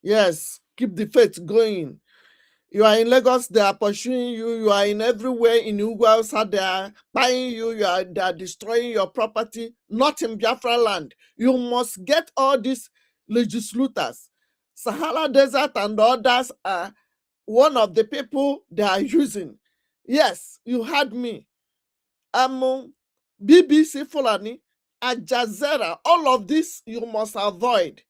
Yes, keep the faith going. You are in Lagos, they are pursuing you. You are in everywhere in Ugwausa, they are buying you. They are destroying your property. Not in Biafra land. You must get all these legislators. Sahara Desert and others are one of the people they are using. Yes, you heard me. BBC Fulani, Al Jazeera, all of this you must avoid.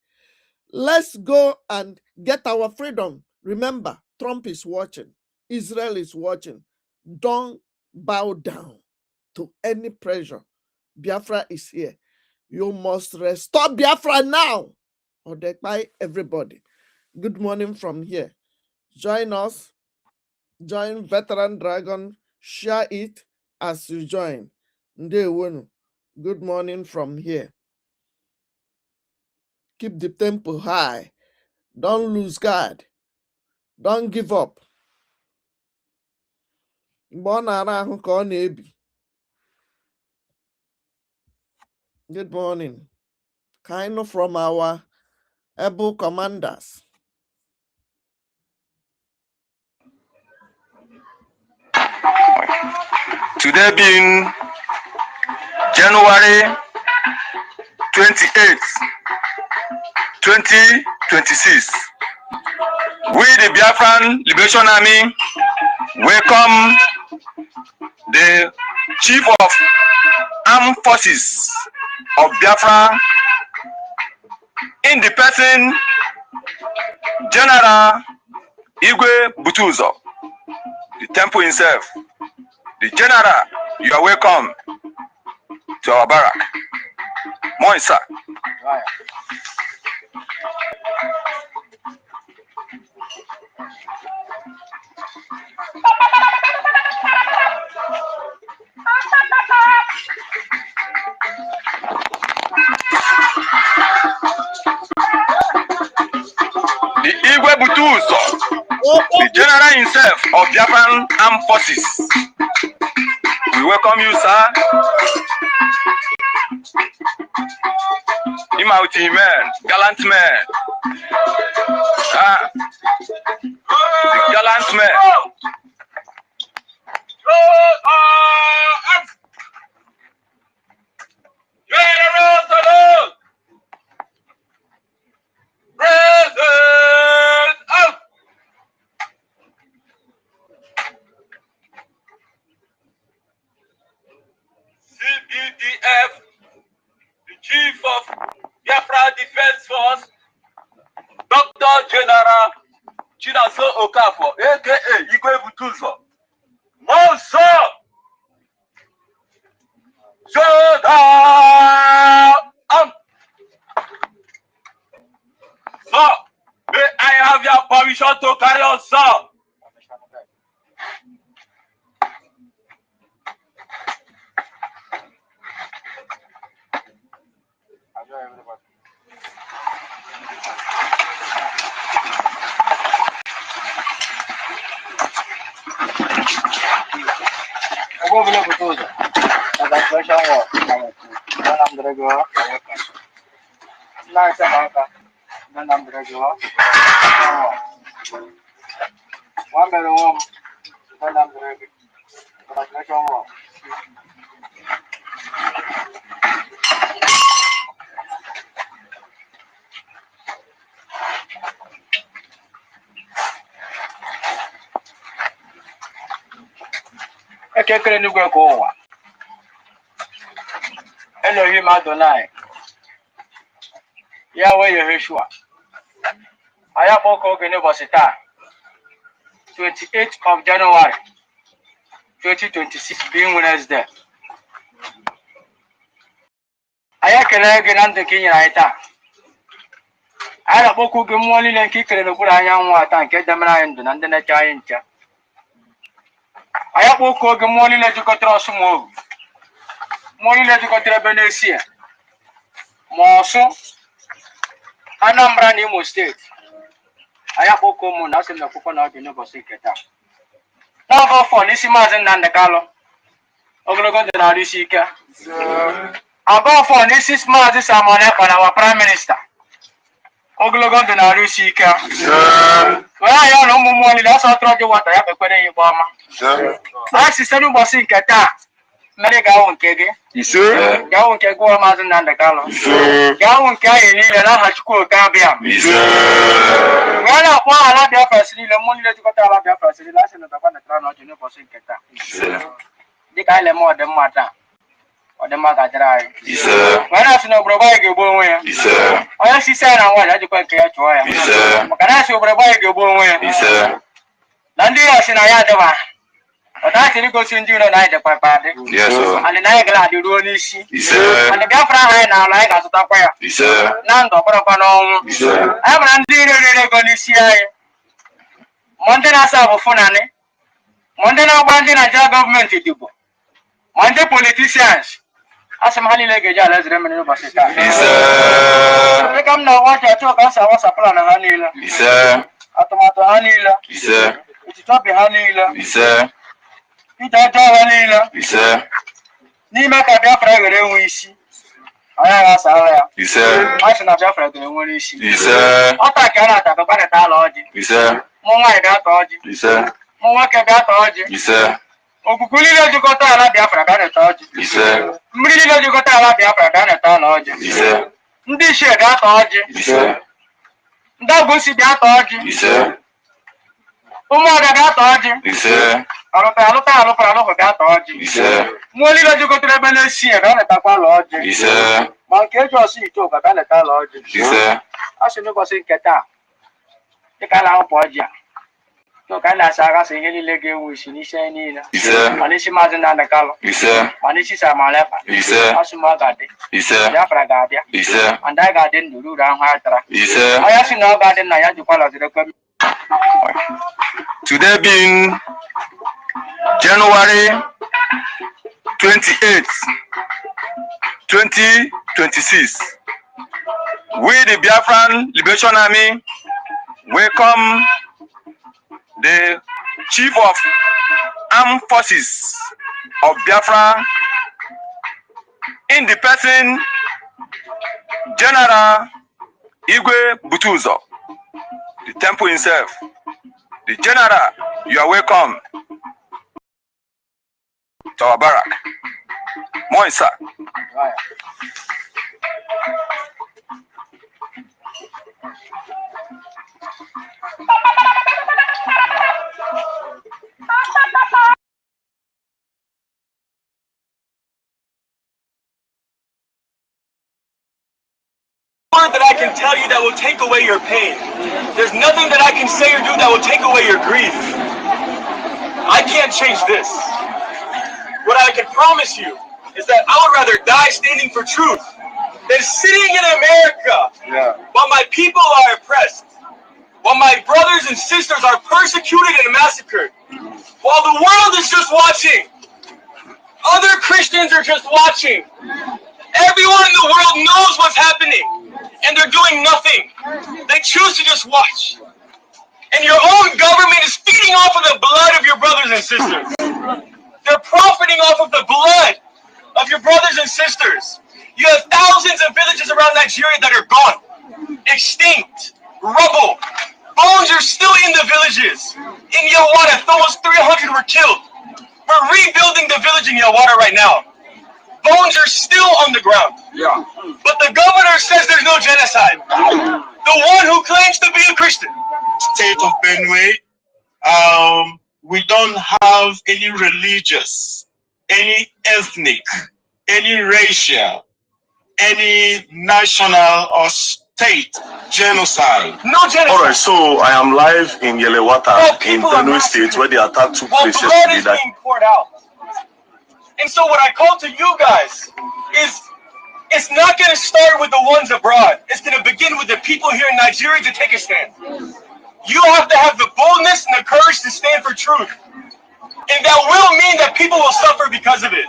Let's go and get our freedom. Remember, Trump is watching. Israel is watching. Don't bow down to any pressure. Biafra is here. You must restore Biafra now. Or they buy everybody. Good morning from here. Join us. Join Veteran Dragon. Share it as you join. Ndewonu. Good morning from here. Keep the tempo high. Don't lose guard. Don't give up. Mgbe ọ na-ara ahụ ka ọ na-ebi. Good morning. KANU from our able commanders. Today being January 28th, 2026, we the Biafran Liberation Army welcome the Chief of Armed Forces of Biafra in the person General Igwe Butuzo, the temple himself. The General, you are welcome to our barrack. Moisa. The Igwe Butuzo, the General himself of Biafran Armed Forces. We welcome you, sir. Imauti man, gallant man. The gallant man. CBDF, the Chief of Biafra Defense Force, Dr. General Chinaso Okafor, aka Igwe Butuzo. Monso! Sir, may I have your permission to carry on, sir? Ekekere n'igwe ka ụwa. Elohim Adonai. Yahweh Yeshua. Aya kpọkọ oge n'ụbọchị taa, 28th of January 2026, being Wednesday. Aya ekele gị na ndụ ka ị nyere anyị taa. Aya na-akpọkọ oge mmụọ niile nke ikere n'okpuru anyanwụ ata nke demere anyị ndụ na ndị na-eche anyị nche. Aya kpọkọ oge mmụọ niile jikọtara ọsụ ma ogu. Mmụọ niile jikọtara ebe na-esi ya. Ma Ọsụ, Anambra na Imo steeti. Aya kpọkọ ụmụ na asị m na akwụkwọ na ọdị n'ụbọchị nke taa. N'oge ọfọ n'isi Maazị Nnamdi Kalụ, ogologo ndụ na-arụ isi ike. Aga ọfọ n'isi Maazị Simon Ekpa na our Prime Minister. ogologo ndụ na-arụ isi ike wee ya na ụmụ mmụọ niile ọsọ tụrụ gị nwata ya kpekwere ya ikpe ọma a site n'ụbọchị nke taa mmeri ga-awụ nke gị ga-awụ nke gị Maazị Nnamdi Kanu ga-awụ nke anyị niile n'aha Chukwu oke abịa wee na-akpọ ala Biafra niile mmụọ niile jikọta ala Biafra niile a sị na ụtakwa netara n'ọjị n'ụbọchị nke taa dịka anyị na-eme ọdịmma taa ọdịmma ga-adịrị anyị wee na-asị na obodo anyị ga-egbu onwe ya onye sisi anyị na nwaanyị ajikwa nke ya chụọ ya maka na asị obodo anyị ga-egbu onwe ya na ndị iro si na ya adịba ọ na-achịrị igosi ndị iro na anyị dịkwa ikpe adị anyị na anyị gara adị ruo n'isi anyị Biafra ahụ anyị na-alụ anyị ga-azụtakwa ya na ndụ ọkpọrọkwa n'ọnwụ anyị mara ndị iro rere ego n'isi anyị ma ndị na-asa bụ Fulani ma ndị na-agba ndị Naịjirịa gọọmenti dịbò ma ndị politicians asị m ha niile ga-eji ala ezere mmiri n'ụbọchị taa dịka m na-awa ọcha achọ ka m si awasa plan ha niile atụmatụ ha niile echiche obi ha niile ije ọjọọ ha niile n'ime ka Biafra were enwe isi anyị aghasara ya a sị na Biafra ga-enwere isi ọta ka a na-ata gbanịta ala ọjị mụ nwaanyị bịa ta ọjị mụ nwoke bịa ta ọjị okuku niile jikọta ala Biafra bịa neta ọjị mmiri niile jikọta ala Biafra bịa neta ala ọjị ndị Ichie bịa ta ọjị ndị Agbụsị bịa ta ọjị ụmụọbịa bịa ta ọjị alụta alụpụrụ alụpụ bịa ta ọjị mmụọ niile jikọtara ebe na-esi bịa netakwa ala ọjị ma nke eji ọsọ ite ụka bịa neta ala ọjị a sị n'ụbọchị nke taa dịka a na-ahụpụ ọjị a ka na-asa aghasa ihe niile ga-enwe isi n'isi anyị niile ma n'isi Maazị Nnamdi Kanu ma n'isi Samalepa asị m ọ ga-adị Biafra ga-abịa ndị anyị ga-adị ndụ ruru ahụ anyị tara onye sị na ọ ga-adị nna ya jikwa lọzirekwe Today being January 28, 2026, we the Biafran Liberation Army welcome the Chief of Armed Forces of Biafra in the person General Igwe Butuzo, the temple himself. The General, you are welcome to our barrack. Moisa. That I can tell you that will take away your pain. There's nothing that I can say or do that will take away your grief. I can't change this. What I can promise you is that I would rather die standing for truth than sitting in America while my people are oppressed, while my brothers and sisters are persecuted and massacred, while the world is just watching. Other Christians are just watching. Everyone in the world knows what's happening, and they're doing nothing. They choose to just watch. And your own government is feeding off of the blood of your brothers and sisters. They're profiting off of the blood of your brothers and sisters. You have thousands of villages around Nigeria that are gone, extinct, rubble. Bones are still in the villages. In Yawata, almost 300 were killed. We're rebuilding the village in Yawata right now. Bones are still on the ground. But the governor says there's no genocide. The one who claims to be a Christian. State of Benue, we don't have any religious, any ethnic, any racial, any national or state genocide. No genocide. All right, so I am live in Yelewata in Benue State where the attack took place blood yesterday. is being poured out. And so what I call to you guys is, it's not going to start with the ones abroad. It's going to begin with the people here in Nigeria to take a stand. You have to have the boldness and the courage to stand for truth. And that will mean that people will suffer because of it.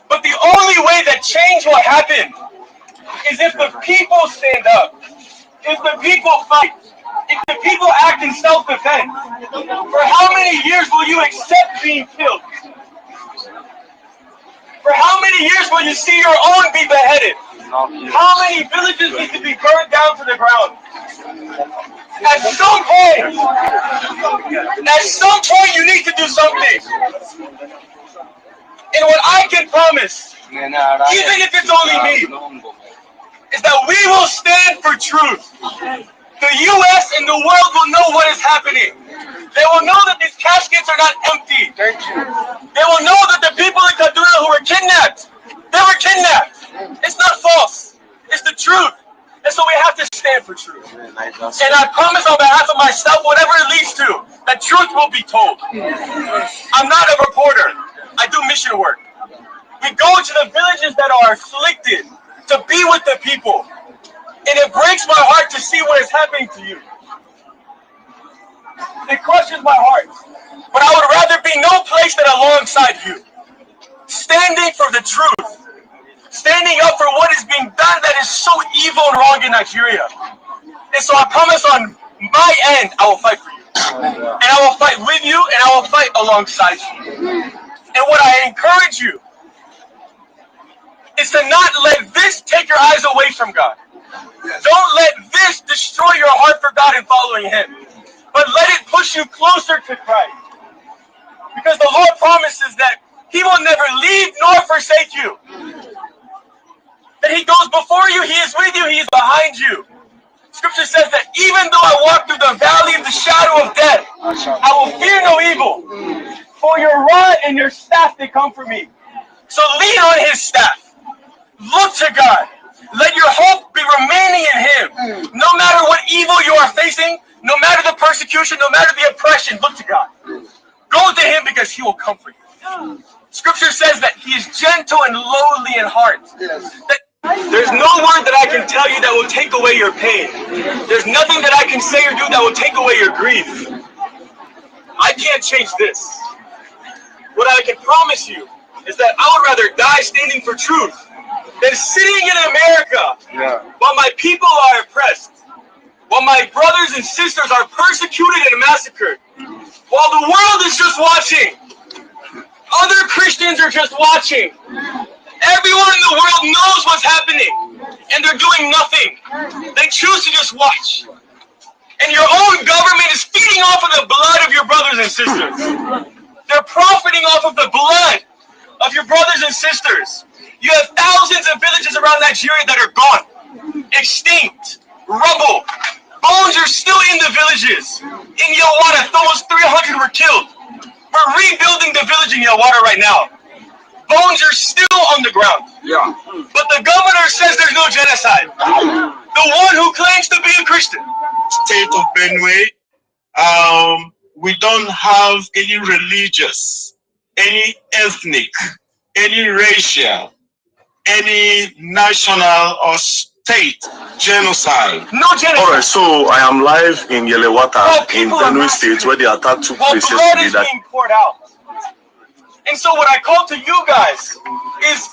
But the only way that change will happen is if the people stand up, if the people fight, if the people act in self-defense. For how many years will you accept being killed? For how many years will you see your own be beheaded? How many villages need to be burned down to the ground? At some point, you need to do something. And what I can promise, even if it's only me, is that we will stand for truth. The U.S. and the world will know what is happening. They will know that these caskets are not empty. They will know that the people in Kaduna who were kidnapped, they were kidnapped. It's not false. It's the truth. And so we have to stand for truth. And I promise on behalf of myself, whatever it leads to, that truth will be told. I'm not a reporter. I do mission work. We go to the villages that are afflicted to be with the people. And it breaks my heart to see what is happening to you. It crushes my heart. But I would rather be no place than alongside you. Standing for the truth. Standing up for what is being done that is so evil and wrong in Nigeria. And so I promise on my end, I will fight for you. And I will fight with you, and I will fight alongside you. And what I encourage you is to not let this take your eyes away from God. Don't let this destroy your heart for God and following Him. But let it push you closer to Christ. Because the Lord promises that He will never leave nor forsake you. That He goes before you, He is with you, He is behind you. Scripture says that even though I walk through the valley of the shadow of death, I will fear no evil. For your rod and your staff, they comfort me. So lean on His staff. Look to God. Let your hope be remaining in Him. No matter what evil you are facing, no matter the persecution, no matter the oppression, look to God. Go to Him because He will comfort you. Scripture says that He is gentle and lowly in heart. There's no word that I can tell you that will take away your pain. There's nothing that I can say or do that will take away your grief. I can't change this. What I can promise you is that I would rather die standing for truth than sitting in America while my people are oppressed, while my brothers and sisters are persecuted and massacred, while the world is just watching. Other Christians are just watching. Everyone in the world knows what's happening, and they're doing nothing. They choose to just watch. And your own government is feeding off of the blood of your brothers and sisters. They're profiting off of the blood of your brothers and sisters. You have thousands of villages around Nigeria that are gone, extinct, rubble. Bones are still in the villages. In Yawara, almost 300 were killed. We're rebuilding the village in Yawara right now. Bones are still on the ground. But the governor says there's no genocide. The one who claims to be a Christian. State of Benue, we don't have any religious, any ethnic, any racial, any national or state genocide. No genocide. All right, so I am live in Yelewata in Benue State where the attack took place blood yesterday. is being poured out. And so what I call to you guys is,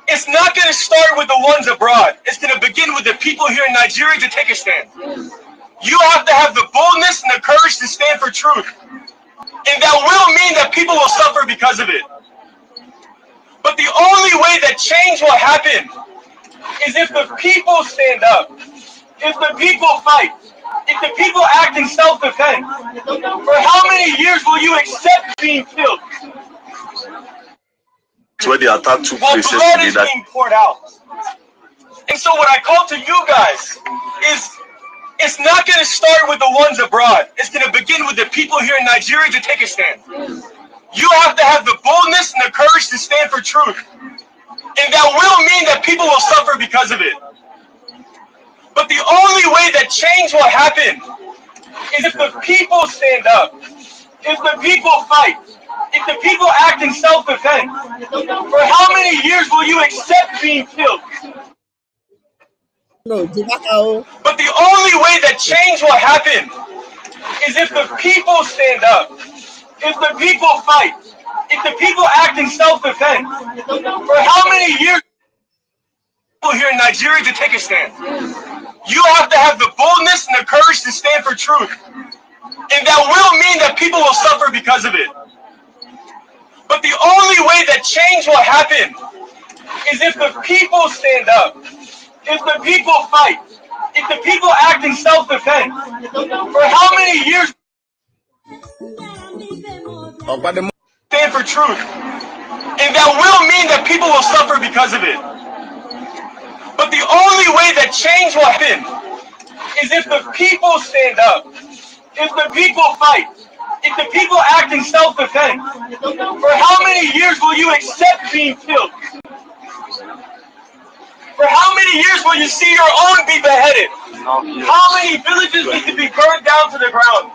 it's not going to start with the ones abroad. It's going to begin with the people here in Nigeria to take a stand. You have to have the boldness and the courage to stand for truth. And that will mean that people will suffer because of it. But the only way that change will happen is if the people stand up, if the people fight, if the people act in self-defense. For how many years will you accept being killed? Where the attack took While place blood yesterday. is being poured out. And so what I call to you guys is, it's not going to start with the ones abroad. It's going to begin with the people here in Nigeria to take a stand. You have to have the boldness and the courage to stand for truth. And that will mean that people will suffer because of it. But the only way that change will happen is if the people stand up, if the people fight, if the people act in self-defense. For how many years will you accept being killed? No, But the only way that change will happen is if the people stand up, if the people fight, if the people act in self-defense. For how many years will here in Nigeria to take a stand? You have to have the boldness and the courage to stand for truth. And that will mean that people will suffer because of it. But the only way that change will happen is if the people stand up, if the people fight, if the people act in self-defense, for how many years stand for truth? And that will mean that people will suffer because of it. But the only way that change will happen is if the people stand up, if the people fight, if the people act in self-defense. For how many years will you accept being killed? For how many years will you see your own be beheaded? How many villages need to be burned down to the ground?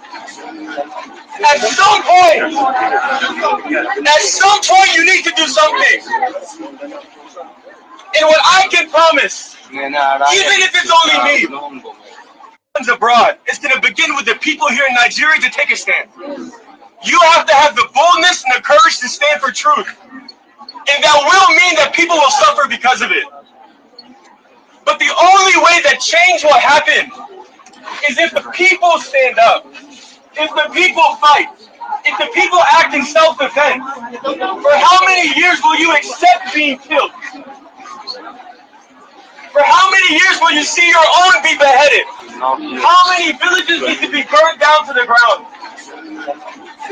At some point, you need to do something. And what I can promise, even if it's only me, abroad, it's going to begin with the people here in Nigeria to take a stand. You have to have the boldness and the courage to stand for truth. And that will mean that people will suffer because of it. But the only way that change will happen is if the people stand up, if the people fight, if the people act in self-defense. For how many years will you accept being killed? For how many years will you see your own be beheaded? How many villages need to be burned down to the ground?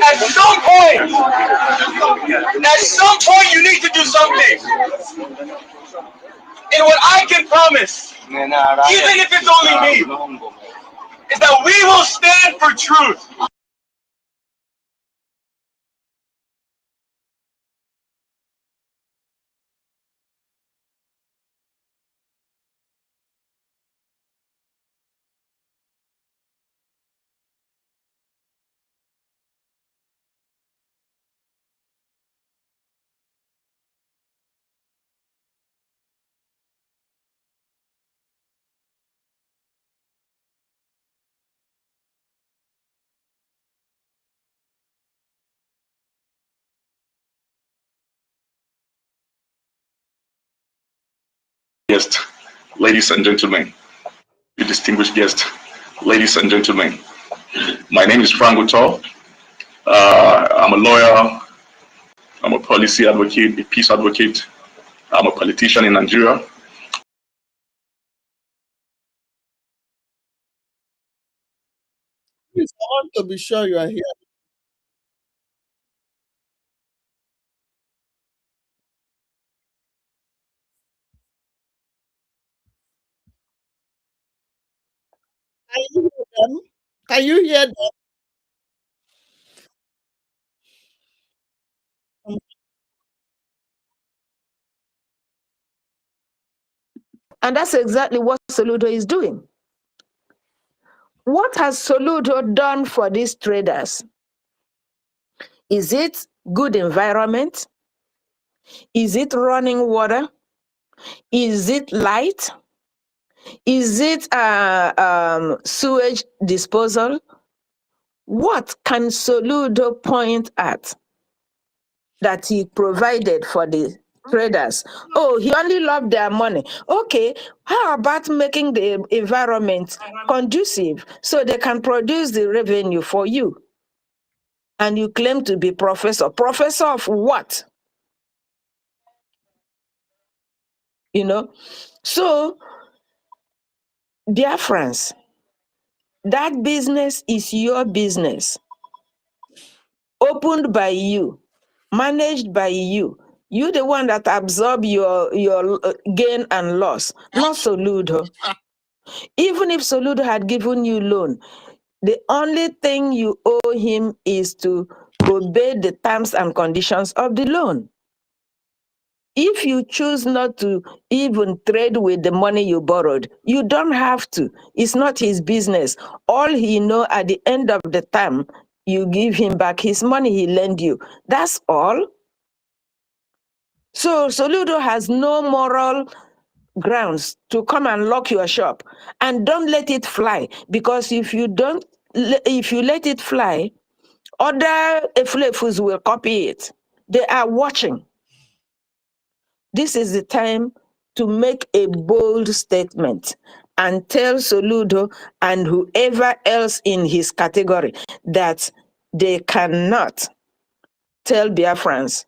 At some point, you need to do something. And what I can promise, even if it's only me, is that we will stand for truth. Guests, ladies and gentlemen, you distinguished guests, ladies and gentlemen, my name is Frank Uto. I'm a lawyer, I'm a policy advocate, a peace advocate, I'm a politician in Nigeria. Please, I want to be sure you are here. Can you hear them? Can you hear them? And that's exactly what Soludo is doing. What has Soludo done for these traders? Is it good environment? Is it running water? Is it light? Is it sewage disposal? What can Soludo point at that he provided for the traders? Oh, he only loved their money. Okay, how about making the environment conducive so they can produce the revenue for you? And you claim to be professor. Professor of what? You know? So, dear friends, that business is your business. Opened by you, managed by you. You the one that absorb your gain and loss, not Soludo. Even if Soludo had given you loan, the only thing you owe him is to obey the terms and conditions of the loan. If you choose not to even trade with the money you borrowed, you don't have to. It's not his business. All he knows at the end of the term, you give him back his money he lent you. That's all. So Soludo has no moral grounds to come and lock your shop. And don't let it fly, because if you let it fly, other Eflefus will copy it. They are watching. This is the time to make a bold statement and tell Soludo and whoever else in his category that they cannot tell Biafrans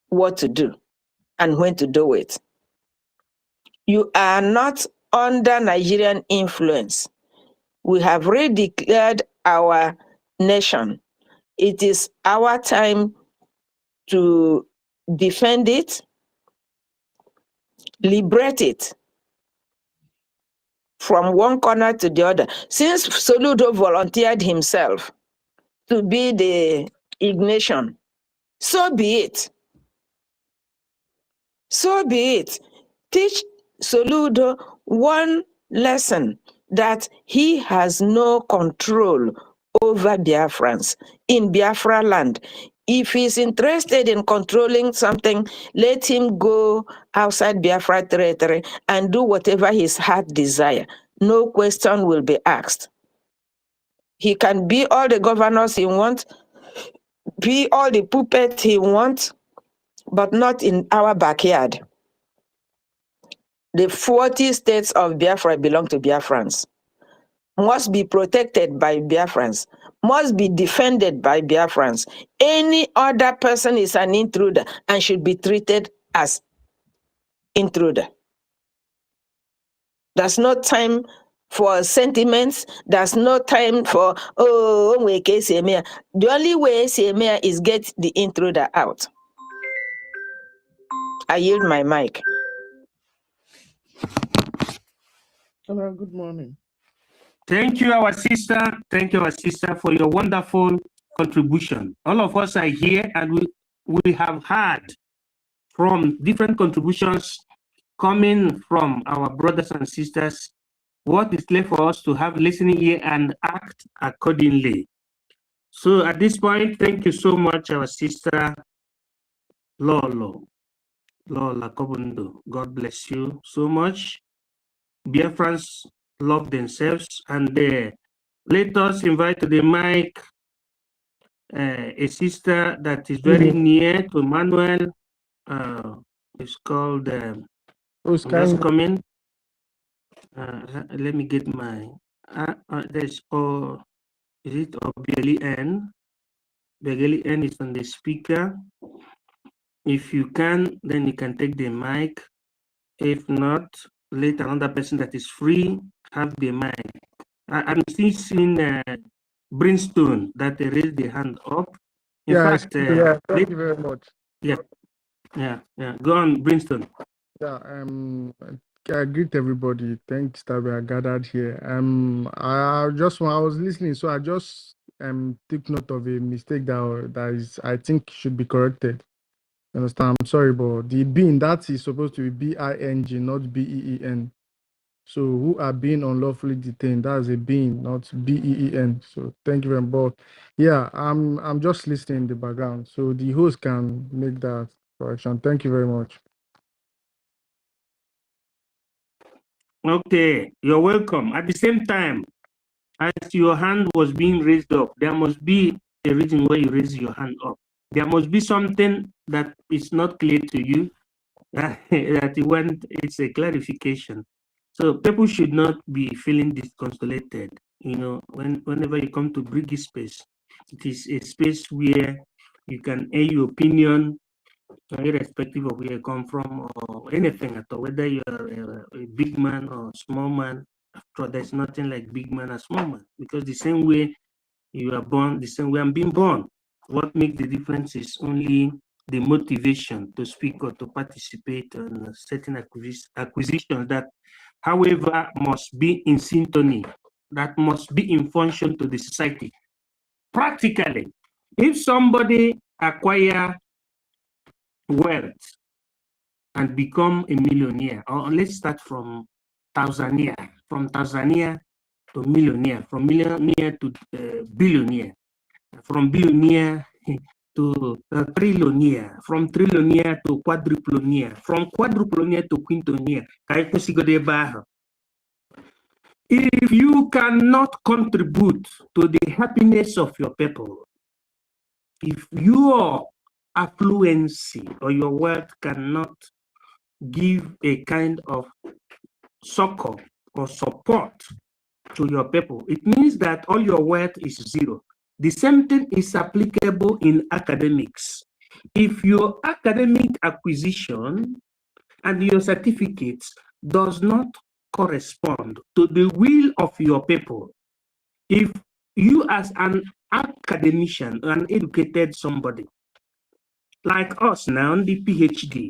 what to do and when to do it. You are not under Nigerian influence. We have redeclared our nation. It is our time to defend it, liberate it from one corner to the other. Since Soludo volunteered himself to be the ignition, so be it. So be it. Teach Soludo one lesson, that he has no control over Biafrans in Biafra land. If he's interested in controlling something, let him go outside Biafra territory and do whatever his heart desire. No question will be asked. He can be all the governors he wants, be all the puppets he wants, but not in our backyard. The 40 states of Biafra belong to Biafrans, must be protected by Biafrans, must be defended by Biafrans. Any other person is an intruder and should be treated as intruder. There's no time for sentiments. There's no time for, the only way Semia is get the intruder out. I yield my mic. Hello, good morning. Thank you, our sister. Thank you, our sister, for your wonderful contribution. All of us are here, and we have heard from different contributions coming from our brothers and sisters. What is left for us to have listening ear and act accordingly. So at this point, thank you so much, our sister Lola Kobundo. God bless you so much. Biafrans love themselves, and let us invite to the mic a sister that is very near to Manuel. It's called just coming. Let me get my there's is it Obieli N? Obieli N is on the speaker. If you can, then you can take the mic. If not, let another person that is free have the mic. I'm still seeing Brimstone that they raised the hand up. In fact, thank you very much. Yeah. Go on, Brimstone. Yeah, I greet everybody. Thanks that we are gathered here. I was listening, so I just took note of a mistake that is, I think, should be corrected. You understand? I'm sorry, but the being, that is supposed to be BING, not BEEN. So who are being unlawfully detained? That's a being, not BEEN. So thank you very much. Yeah, I'm just listening in the background, so the host can make that correction. Thank you very much. Okay, you're welcome. At the same time, as your hand was being raised up, there must be a reason why you raise your hand up. There must be something that is not clear to you that it's a clarification. So people should not be feeling disconsolate. You know, whenever you come to Briggy space, it is a space where you can air your opinion, irrespective of where you come from or anything at all, whether you're a big man or a small man. After all, there's nothing like big man and small man, because the same way you are born, the same way I'm being born. What makes the difference is only the motivation to speak or to participate in certain acquisitions that, however, must be in syntony, that must be in function to the society. Practically, if somebody acquire wealth and become a millionaire, or let's start from Tanzania to millionaire, from millionaire to billionaire, from billionaire to trillionaire, from trillionaire to quadrillionaire, from quadrillionaire to quintonaire. If you cannot contribute to the happiness of your people, if your affluency or your wealth cannot give a kind of succor or support to your people, it means that all your wealth is zero. The same thing is applicable in academics. If your academic acquisition and your certificates does not correspond to the will of your people, if you as an academician, an educated somebody, like us now, the PhD,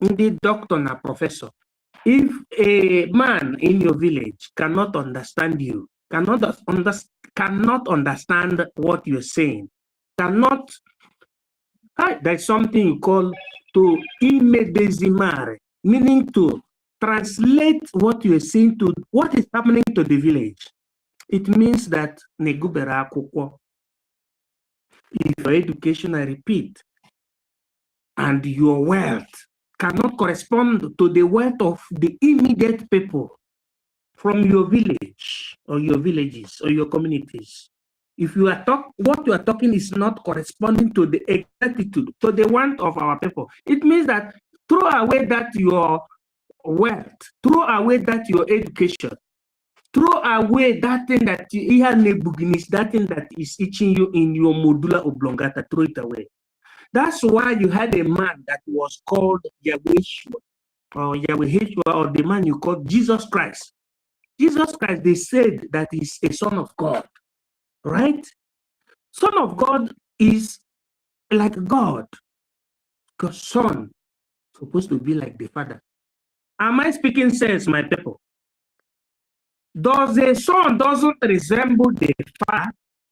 the doctor and professor, if a man in your village cannot understand you, cannot understand what you're saying, cannot, there's something you call to imedesimare, meaning to translate what you're saying to what is happening to the village. It means that negubera akwụkwọ. If your education, I repeat, and your wealth cannot correspond to the wealth of the immediate people from your village or your villages or your communities, if you are what you are talking is not corresponding to the exactitude, to the want of our people, it means that throw away that your wealth, throw away that your education, throw away that thing that that thing that is itching you in your medulla oblongata, throw it away. That's why you had a man that was called Yahweh or the man you called Jesus Christ. Jesus Christ, they said that he's a son of God, right? Son of God is like God, because son supposed to be like the father. Am I speaking sense, my people? Does a son doesn't resemble the father?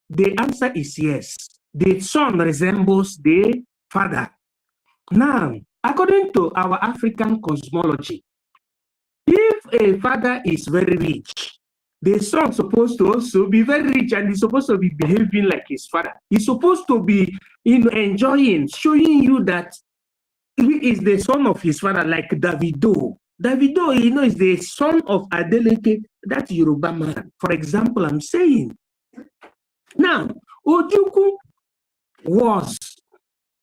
The answer is yes. The son resembles the father. Now, according to our African cosmology, if a father is very rich, the son is supposed to also be very rich and he's supposed to be behaving like his father. He's supposed to be enjoying, showing you that he is the son of his father, like Davido. Davido, is the son of Adeleke, that Yoruba man. For example, I'm saying. Now, Ojukwu was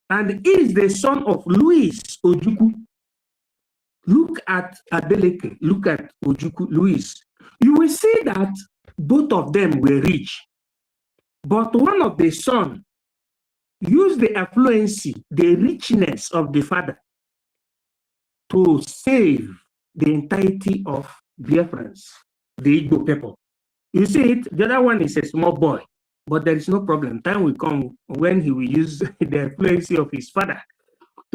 and is the son of Louis Ojukwu. Look at Adeleke, look at Ojukwu, Louis. You will see that both of them were rich. But one of the sons used the affluency, the richness of the father to save the entirety of Biafrans, the Igbo people. You see it, the other one is a small boy, but there is no problem. Time will come when he will use the affluency of his father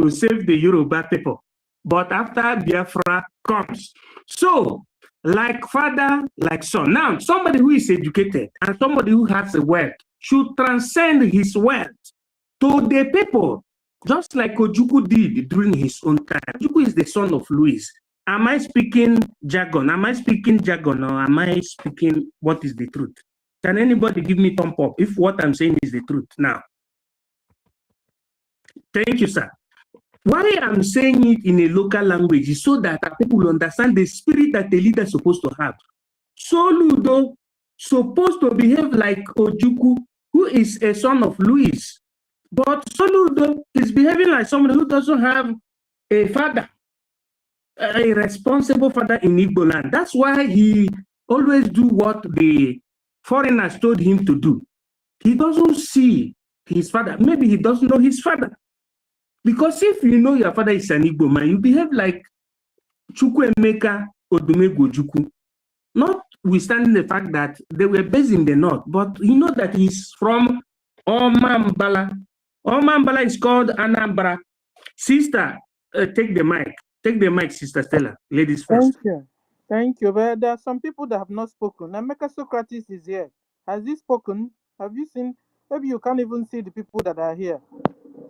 to save the Yoruba people. But after Biafra comes. So, like father, like son. Now, somebody who is educated and somebody who has a wealth should transcend his wealth to the people, just like Ojukwu did during his own time. Ojukwu is the son of Louis. Am I speaking jargon? Am I speaking jargon, or am I speaking what is the truth? Can anybody give me thumb up if what I'm saying is the truth now? Thank you, sir. Why I'm saying it in a local language is so that people will understand the spirit that the leader is supposed to have. Soludo supposed to behave like Ojukwu, who is a son of Louis. But Soludo is behaving like somebody who doesn't have a father, a responsible father in Igbo land. That's why he always do what the foreigners told him to do. He doesn't see his father. Maybe he doesn't know his father. Because if you know your father is an Igbo man, you behave like Chukwuemeka Odumegwu Ojukwu. Notwithstanding the fact that they were based in the north, but you know that he's from Omambala. Omambala is called Anambra. Sister, take the mic. Take the mic, Sister Stella. Ladies first. Thank you. Thank you. But there are some people that have not spoken. Emeka Socrates is here. Has he spoken? Have you seen? Maybe you can't even see the people that are here.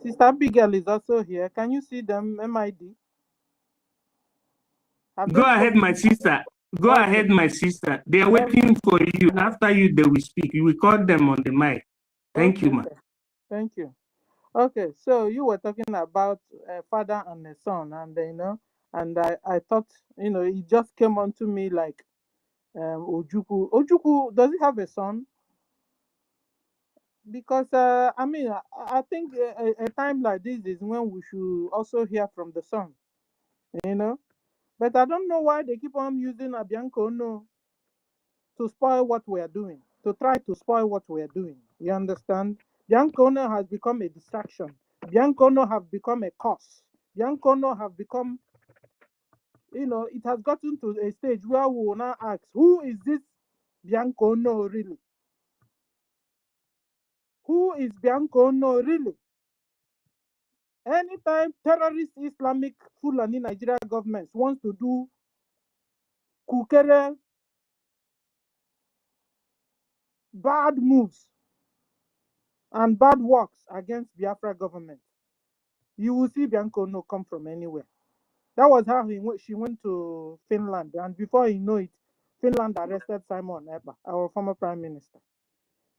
Sister Abigail is also here. Can you see them? MID? Go ahead, my sister. Go ahead, my sister. They are waiting for you. After you, they will speak. You will call them on the mic. Thank you, ma. Thank you. Okay, so you were talking about a father and a son, and and I thought, it just came onto me like Ojukwu. Ojukwu, does he have a son? Because I think a time like this is when we should also hear from the son, But I don't know why they keep on using Abiancono to spoil what we are doing, to try to spoil what we are doing. You understand? Biancono has become a distraction. Biancono have become a cause. Biancono have become you know, it has gotten to a stage where we will now ask, who is this Bianco No really? Who is Bianco No really? Anytime terrorist Islamic Fulani Nigeria government wants to do kukere bad moves and bad works against Biafra government, you will see Bianco No come from anywhere. That was how she went to Finland, and before you know it, Finland arrested Simon Ekpa, our former prime minister.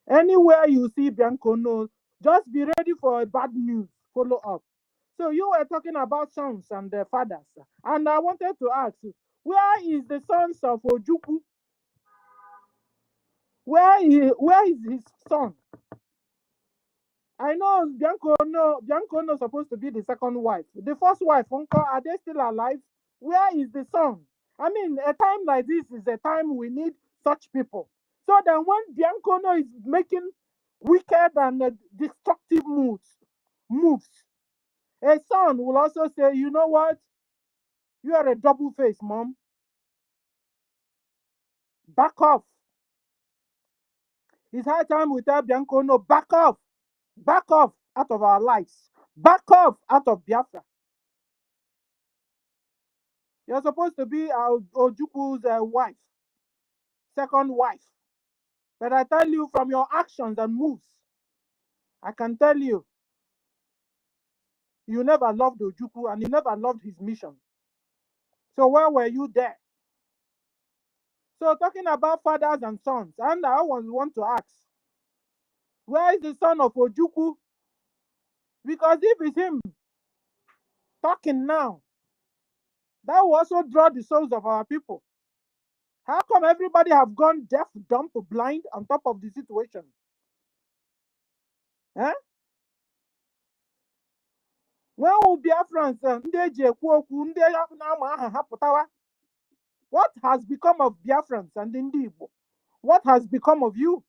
Anywhere you see Bianco No, just be ready for a bad news follow up. So you were talking about sons and their fathers, and I wanted to ask you, where is the sons of Ojukwu? Where is his son? I know Bianco No supposed to be the second wife. The first wife, Uncle, are they still alive? Where is the son? I mean, a time like this is a time we need such people. So then when Bianco No is making wicked and destructive moves, a son will also say, you know what? You are a double face, mom. Back off. It's high time we tell Bianco No, back off. Back off out of our lives. Back off out of Biafra. You're supposed to be Ojukwu's wife, second wife. But I tell you, from your actions and moves, I can tell you, you never loved Ojukwu and you never loved his mission. So where were you there? So talking about fathers and sons, and I want to ask, where is the son of Ojukwu? Because if it's him talking now, that will also draw the souls of our people. How come everybody have gone deaf, dumb, blind on top of the situation? Eh? When will Biafrans what has become of Biafrans and Ndi Igbo? What has become of you?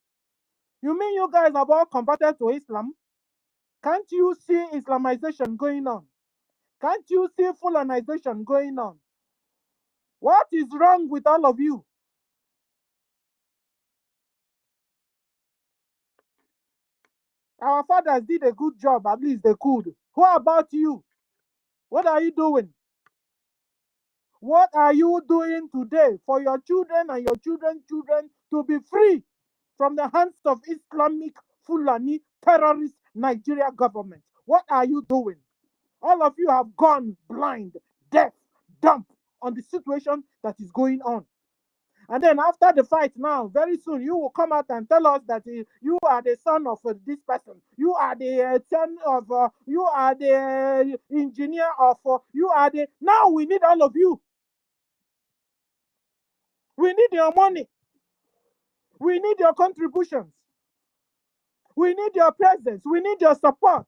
You mean you guys have all converted to Islam? Can't you see Islamization going on? Can't you see Fulanization going on? What is wrong with all of you? Our fathers did a good job, at least they could. What about you? What are you doing? What are you doing today for your children and your children's children to be free from the hands of Islamic Fulani terrorist Nigeria government? What are you doing? All of you have gone blind, deaf, dumb on the situation that is going on. And then after the fight now, very soon, you will come out and tell us that you are the son of this person. You are the son of, you are the engineer of, you are the... Now we need all of you. We need your money. We need your contributions. We need your presence. We need your support.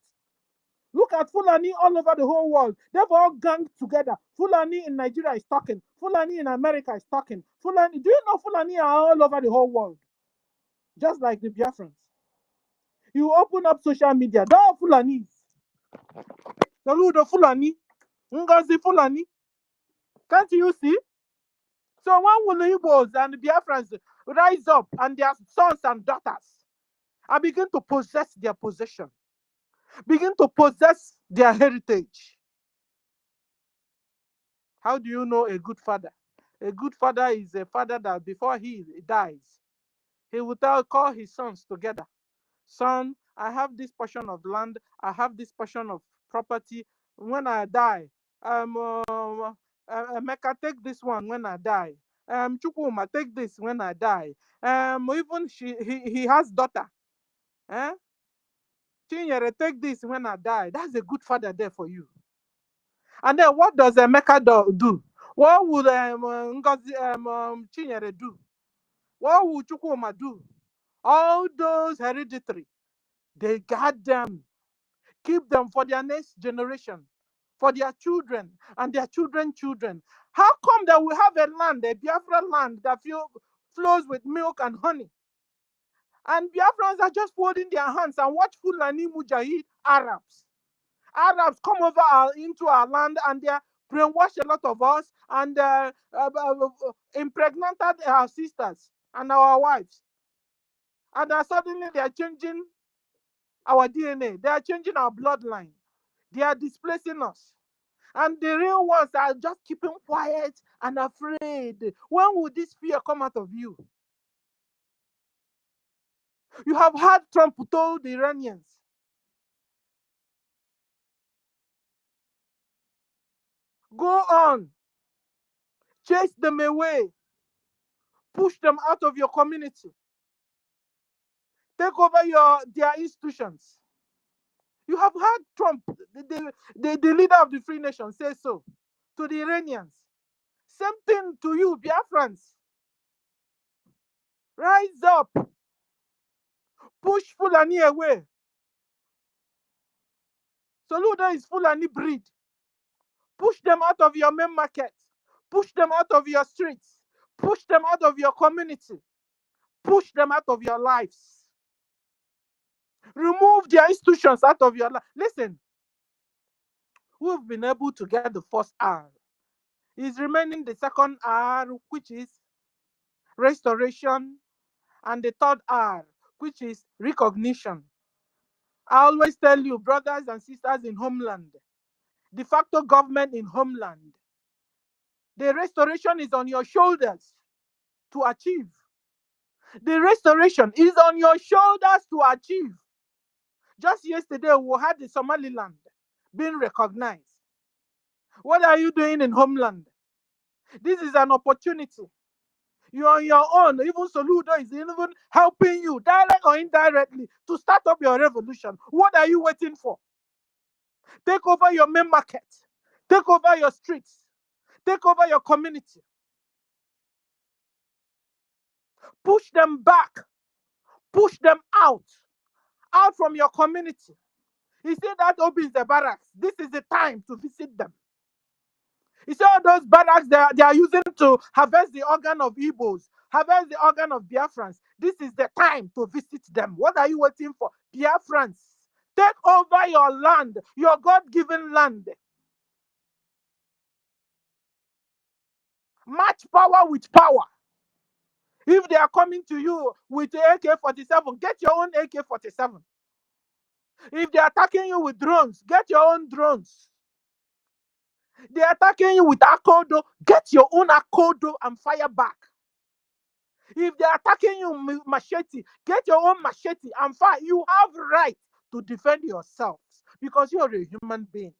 Look at Fulani all over the whole world. They've all ganged together. Fulani in Nigeria is talking. Fulani in America is talking. Fulani, do you know Fulani are all over the whole world? Just like the Biafrans. You open up social media, there are Fulanis. Saludo Fulani. Ngozi Fulani. Can't you see? So when will the Igbos and the Biafrans rise up and their sons and daughters and begin to possess their possession, begin to possess their heritage? How do you know a good father? A good father is a father that before he dies, he will call his sons together. Son, I have this portion of land, I have this portion of property. When I die, Emeka, take this one when I die. Chukwuma, take this when I die. Even he has daughter. Chinyere, take this when I die. That's a good father there for you. And then what does Emeka do? What would Chinyere do? What would Chukwuma do? All those hereditary, they guard them, keep them for their next generation, for their children and their children's children. How come that we have a land, a Biafra land, that flows with milk and honey? And Biafrans are just folding their hands and watch Fulani Mujahid Arabs. Arabs come over into our land and they are brainwashed a lot of us, and impregnated our sisters and our wives. And suddenly they are changing our DNA. They are changing our bloodline. They are displacing us. And the real ones are just keeping quiet and afraid. When will this fear come out of you? You have heard Trump told the Iranians, go on, chase them away, push them out of your community, take over their institutions. You have heard Trump, the leader of the free nation, say so to the Iranians. Same thing to you, Biafrans. Rise up, push Fulani away. Soludo is Fulani breed. Push them out of your main market. Push them out of your streets. Push them out of your community. Push them out of your lives. Remove their institutions out of your life. Listen, we've been able to get the first R. Is remaining the second R, which is restoration, and the third R, which is recognition. I always tell you, brothers and sisters in homeland, de facto government in homeland, the restoration is on your shoulders to achieve. The restoration is on your shoulders to achieve. Just yesterday, we had the Somaliland being recognized. What are you doing in homeland? This is an opportunity. You're on your own. Even Soludo is even helping you, direct or indirectly, to start up your revolution. What are you waiting for? Take over your main market. Take over your streets. Take over your community. Push them back. Push them out from your community. He said that opens the barracks. This is the time to visit them. He said all those barracks they are using to harvest the organ of Igbos, harvest the organ of Biafrans. This is the time to visit them. What are you waiting for? Biafrans, take over your land, your God-given land. Match power with power. If they are coming to you with AK-47, get your own AK-47. If they are attacking you with drones, get your own drones. They are attacking you with Akodo, get your own Akodo and fire back. If they are attacking you with machete, get your own machete and fire. You have right to defend yourselves because you are a human being.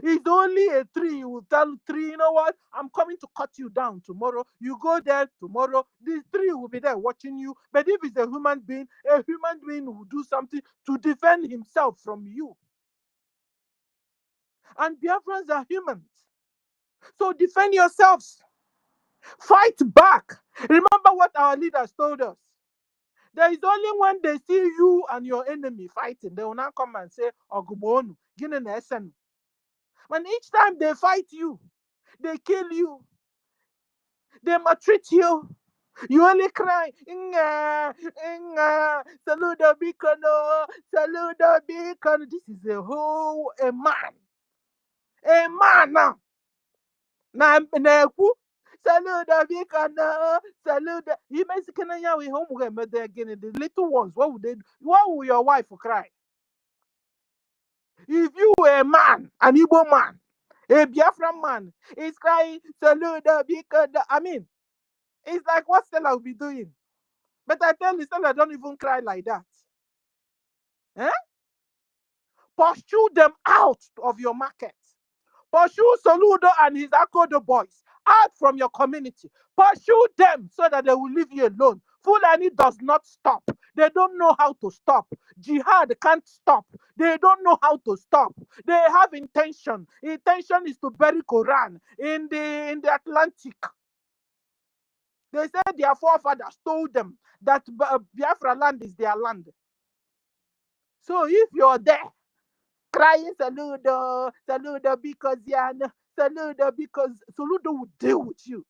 It's only a tree. You will tell tree, you know what? I'm coming to cut you down tomorrow. You go there tomorrow. The tree will be there watching you. But if it's a human being will do something to defend himself from you. And Biafrans are humans. So defend yourselves. Fight back. Remember what our leaders told us. There is only when they see you and your enemy fighting, they will now come and say, Ogubonu, Guinea Esen. When each time they fight you, they kill you, they maltreat you, you only cry, Inga, Inga, Saludo Bikono, Saludo Bikono. This is a man. A man now. Saludo Bikono, Saludo. You basically know we home again. The little ones, what would they do? What will your wife cry? If you were a man, an Igbo man, a Biafran man, is crying, Saludo Bikono. I mean, it's like what Stella will be doing. But I tell you, Stella don't even cry like that. Pursue them out of your market. Pursue Soludo and his Akodo boys out from your community. Pursue them so that they will leave you alone. Fulani does not stop. They don't know how to stop. Jihad can't stop. They don't know how to stop. They have intention. Intention is to bury Quran in the Atlantic. They said their forefathers told them that Biafra land is their land. So if you're there, crying Saludo, Saludo because Yana, Saludo because Soludo will deal with you.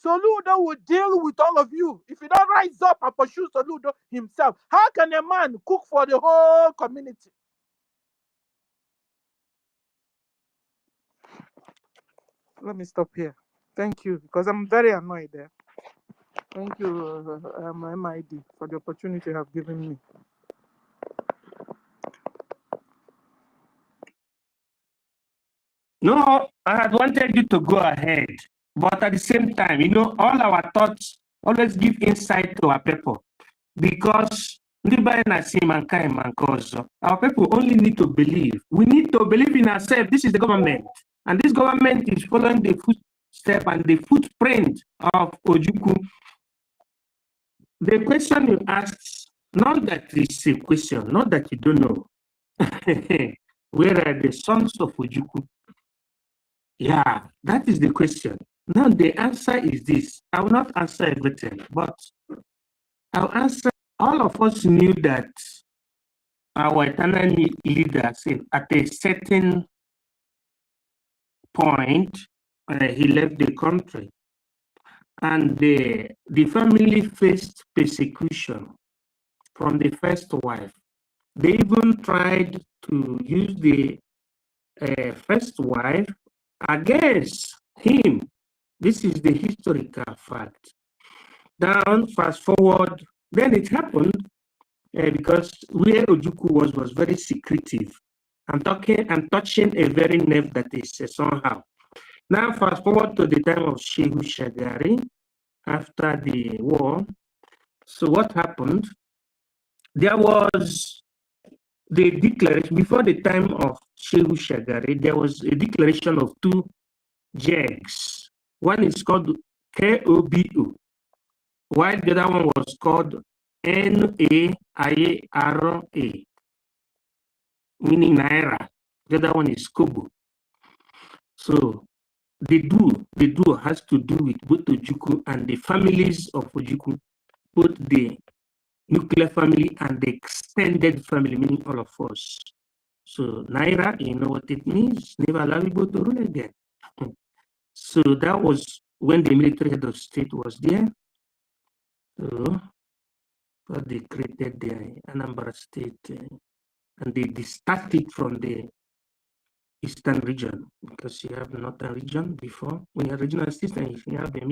Soludo will deal with all of you. If you don't rise up and pursue Soludo himself, how can a man cook for the whole community? let me stop here. Thank you, because I'm very annoyed there. Thank you, MID, for the opportunity you have given me. No, I had wanted you to go ahead, but at the same time, all our thoughts always give insight to our people, because our people only need to believe. We need to believe in ourselves. This is the government, and this government is following the footstep and the footprint of Ojukwu. The question you asked, not that it's a question, not that you don't know. Where are the sons of Ojukwu? Yeah, that is the question. Now, the answer is this. I will not answer everything, but I'll answer. All of us knew that our eternal leader said at a certain point, he left the country. And the family faced persecution from the first wife. They even tried to use the first wife against him. This is the historical fact. Down, fast forward, then it happened because where Ojukwu was very secretive. I'm touching a very nerve that is somehow. Now, fast forward to the time of Shehu Shagari after the war. So what happened? There was the declaration, before the time of Shehu Shagari, there was a declaration of two jegs. One is called KOBU, while the other one was called NAIRA, meaning Naira. The other one is Kobo. So the duo has to do with both Ojukwu and the families of Ojukwu, both the nuclear family and the extended family, meaning all of us. So Naira, you know what it means? Never allow people to rule again. So that was when the military head of state was there. So they created the Anambra state and they distanced it from the eastern region, because you have northern region before. When you have regional system, you have the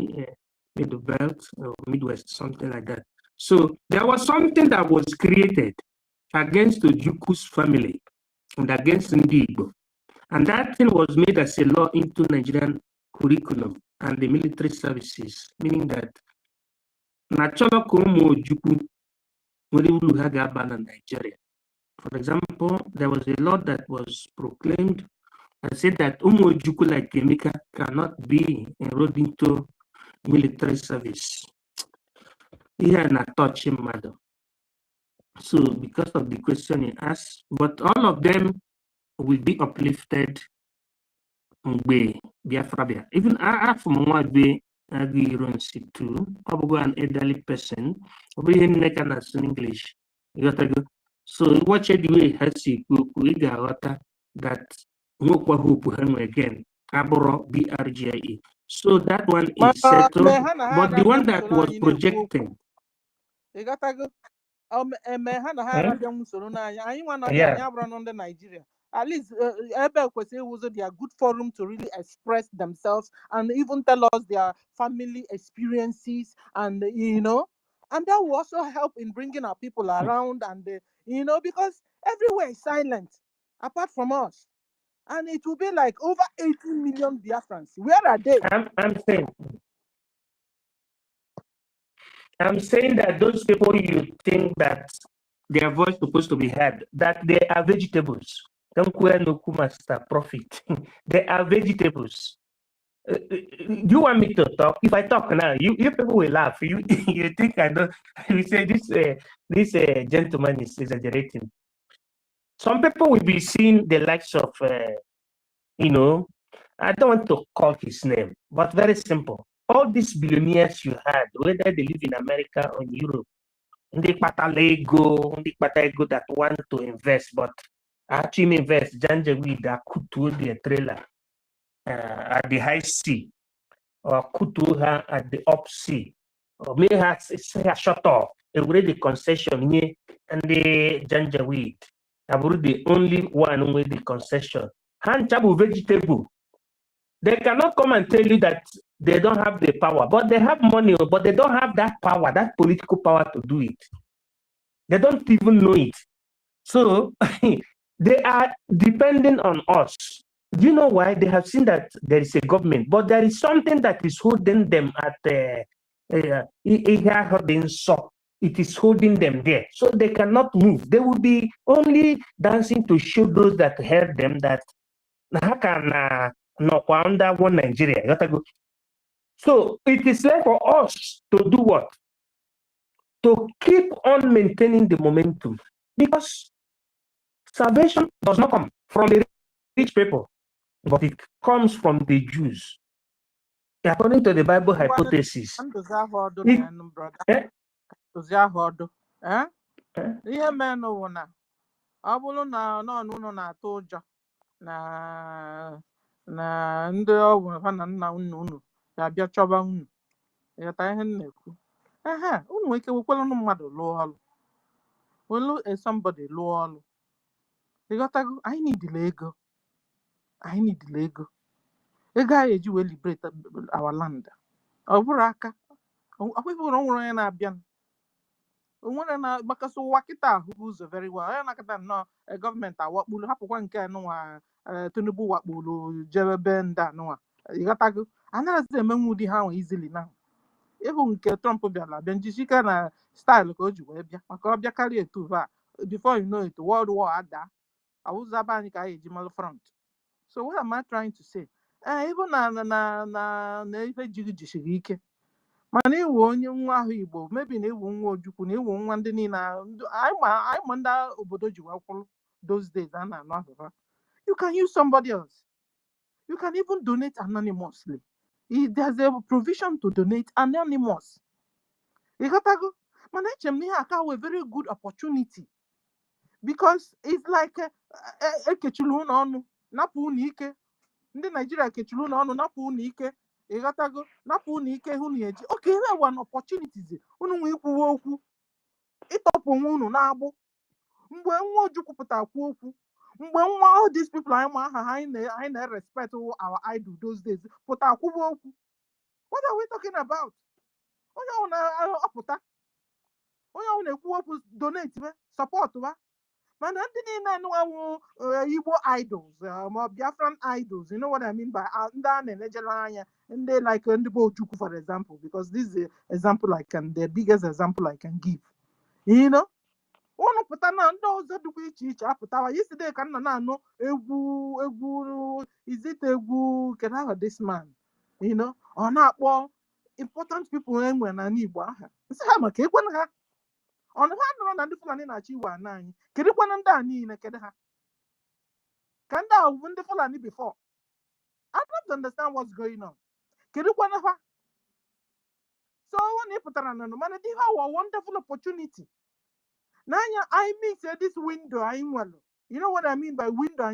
middle belt or midwest, something like that. So there was something that was created against the Ojukwu's family and against Ndi Igbo. And that thing was made as a law into Nigerian curriculum and the military services, meaning that Nacholo Komo Ojukwu in Nigeria. For example, there was a law that was proclaimed and said that Umu Ojukwu like Emeka cannot be enrolled into military service. Here na touch him, madam. So because of the question he asked, but all of them will be uplifted. Even from Mwabe Agironsi too, an elderly person, in English. So watch the way Hasi that again, BRGIE. So that one is settled, but the one that was projecting. Nigeria. At least they are good forum to really express themselves and even tell us their family experiences, and and that will also help in bringing our people around, and because everywhere is silent apart from us, and it will be like over 18 million Biafrans. Where are they? I'm saying that those people you think that their voice is supposed to be heard, that they are vegetables. Don't no master profit. They are vegetables. Do you want me to talk? If I talk now, you people will laugh. You think I don't? You say this gentleman is exaggerating. Some people will be seeing the likes of I don't want to call his name, but very simple. All these billionaires you had, whether they live in America or in Europe, they that want to invest, but actually invest, Janjaweed, Kutu, the trailer at the high sea, or Kutu at the up sea, or may have shut off, already the concession here, and the Janjaweed. I the only one with the concession. Hand vegetable. They cannot come and tell you that they don't have the power, but they have money, but they don't have that power, that political power to do it. They don't even know it. So they are depending on us. Do you know why? They have seen that there is a government, but there is something that is holding them at the it is holding them there. So they cannot move. They will be only dancing to show those that heard them that how can under one Nigeria. So it is there for us to do what? To keep on maintaining the momentum. Because salvation does not come from the rich people, but it comes from the Jews. According to the Bible hypothesis. Ihe mere n'ụwa na ọ bụrụ na nọọnụ unu na-atụ ụjọ na ndị ọgwụ ha na nna unu ga-abịa chọba unu, ịghọta ihe m na-ekwu. Unu nwere ike wekwara mmadụ lụọ ọrụ, welu somebody lụọ ọrụ, ịghọtago. Anyị nidile ego, ego anyị eji wee liberate our land. Ọ bụrụ aka ọkwụkwọ na onwere onye na-abịa, onwere na makasị ụwa kịta ahụ ụzọ very well. Onye na-akịta nnọọ gọọmenti awakpulu, hapụkwa nke anụnwa Tinubu wakpuru jebe ndị anụnwa, ịghọtago. Anaghịzi emenwu ụdị ha nwe izili na ịhụ nke Trump bịara bịa njisike na staịlụ ka o ji wee bịa, maka ọ bịa karịa etu a before you know it world war ada awụzaba anyị ka anyị eji malụ front. So what am I trying to say? Ịbụ na ife jisiri ike, mana iwu onye nwa ahụ Igbo, mebi na iwu nwa Ojukwu, na iwu nwa ndị niile anyị ma ndị obodo ji wee kwụrụ those days a na-anụ ahụha. You can use somebody else. You can even donate anonymously. There's a provision to donate anonymous. You got to go. Man, a very good opportunity, because it's like ndị Nigeria kechulu n'ọnụ napụ unu ike, ịghọtago, napụ unu ike hụ na eji. Okay, here one opportunities unu nwe ikwuwe okwu, ịtọpụ onwe unu na-agbụ. Mgbe nwa Ojukwu pụtara kwu okwu, mgbe nwa all these people anyị ma aha anyị na-respect our idol those days pụtara kwuwe okwu. What are we talking about? Onye ọbụla na-apụta, onye ọbụla na-ekwu okwu, donate be, support ba. Mana ndị niile anụnwụ Igbo idols ma Biafran idols, you know what I mean by ndị a na-elejere anya, ndị like ndị bụ Ojukwu, for example, because this is the example the biggest example I can give. You know, unu pụta na ndị ọzọ dịkwa iche iche apụtawa. Yesterday ka nna na-anụ egwu is it egwu kedu aha this man, you know, ọ na-akpọ important people enwe na Igbo aha. Nsị ha maka ekwenụ ha ọnụ ha nọrọ na ndị Fulani na-achị iwe ana anyị. Kedu kwana ndị a niile, kedu ha ka ndị ahụ bụ ndị Fulani before? I don't understand what's going on. Kedu kwana ha? So when they put on mana they have a wonderful opportunity. Nanya, I miss this window. You know what I mean by window?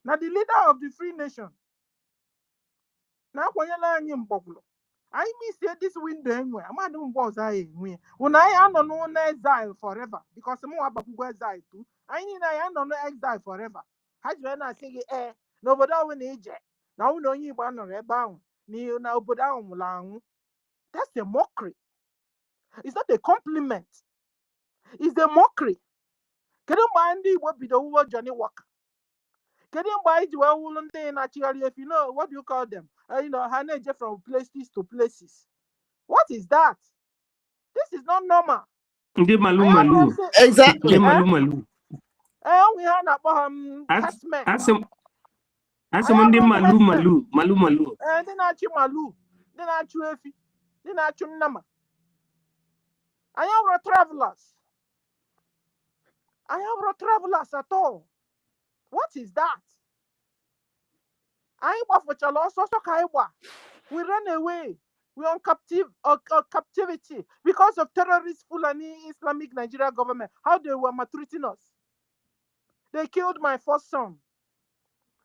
Now the leader of the free nation. Now I miss this window anywhere. I'm not boss when I am on exile forever, because I'm more about exile too. I need I am on exile forever. How do I say nobody will age? Now we don't need one or bound. Now put down long. That's a mockery. It's not a compliment. It's a mockery. Can you mind what be the word Johnny Walker? Can you buy the woolen day naturally? If you know what do you call them? You know, Hanaja from places to places. What is that? This is not normal. Exactly. We had malu. Then I malu. Then I efi. Then I nama. I am travelers. I am travelers at all. What is that? We ran away. We're on captivity because of terrorist Fulani Islamic Nigeria government. How they were maltreating us. They killed my first son.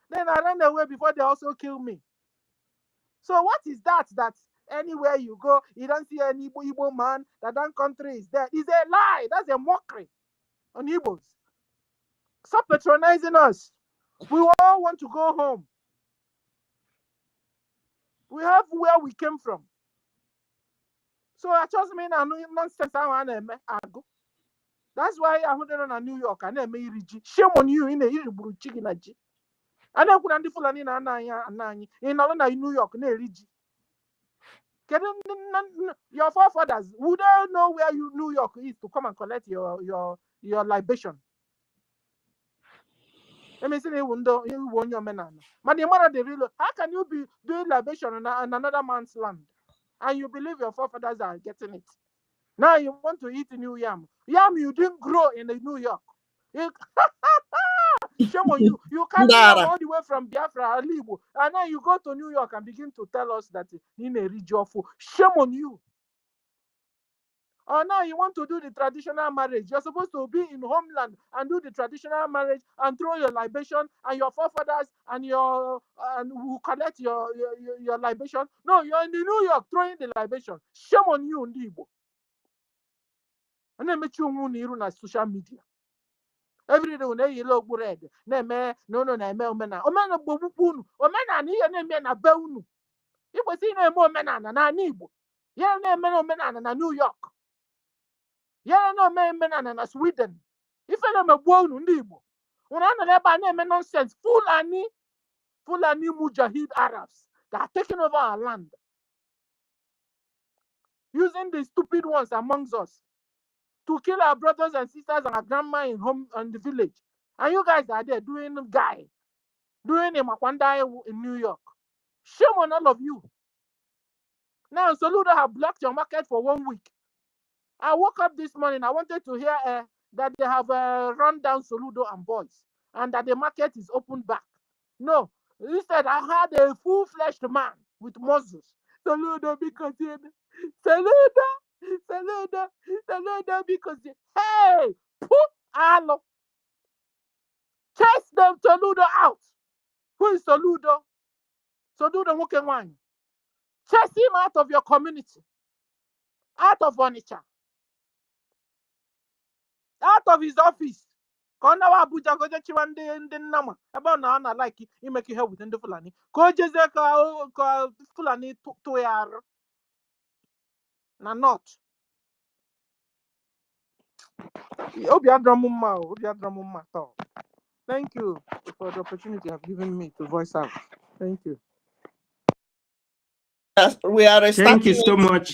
Then I ran away before they also killed me. So what is that? That anywhere you go, you don't see any Igbo man, that country is there. It's a lie. That's a mockery on Igbos. Stop patronizing us. We all want to go home. We have where we came from. So I just mean I know nonsense. I go. That's why I went on New York and I made shame on you in a Hebrew chicken. I don't put any Fulani in New York. Your forefathers would they know where New York is to come and collect your libation? Let me say you won your men. But the matter the real how can you be doing libation on another man's land and you believe your forefathers are getting it? Now you want to eat new yam. Yam you didn't grow in New York. Shame on you. You carry yam all the way from Biafra, Alibu, and then you go to New York and begin to tell us that in a region food. Shame on you. Or now you want to do the traditional marriage. You're supposed to be in homeland and do the traditional marriage and throw your libation and your forefathers and who collect your libation. No, you're in New York throwing the libation. Shame on you, Ndibo. And then make you on social media. Every day when you look red, no, omena bobunu, omena ni na beunu. You was in a moment na Nibo. Yeah, na New York. Yeah, no man na Sweden. If I am a bonu Nibo. When I never name nonsense, Fulani Mujahid Arabs that are taking over our land. Using the stupid ones amongst us to kill our brothers and sisters and our grandma in home and the village. And you guys are there doing a Makwanda in New York. Shame on all of you. Now, Soludo have blocked your market for 1 week. I woke up this morning. I wanted to hear that they have run down Soludo and boys and that the market is open back. No. Instead, I had a full-fledged man with muscles. Soludo because Soludo because hey, alo. Chase them Soludo out. Who is Soludo? Soludo Woken Wine. Chase him out of your community. Out of Onitsha. Out of his office. Kona Abuja go chiwa ndị nnama ebe ọ na like imeke ihe with ndị Fulani ka o jezie ka Fulani tụọ ya arụ na north. Obi adọrọ m mma tọọ. Thank you for the opportunity you have given me to voice out. Thank you. We are Thank you so much.